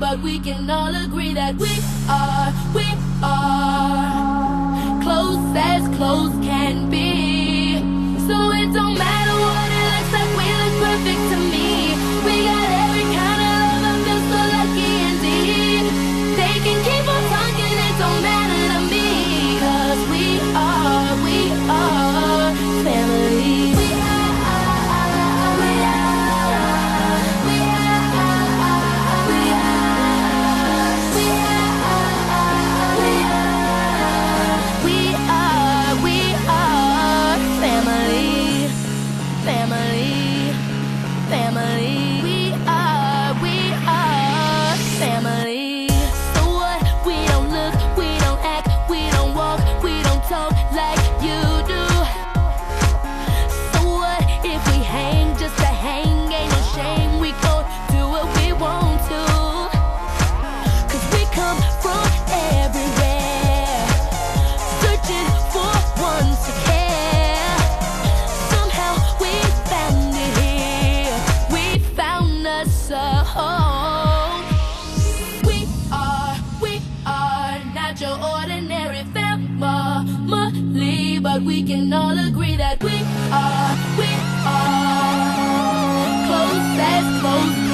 but we can all agree that we are close can be. So it don't matter what it looks like, we look perfect to me. We got every kind of love, I feel so lucky indeed. They can keep on talking, it don't matter to me. 'Cause we are family. But we can all agree that we are close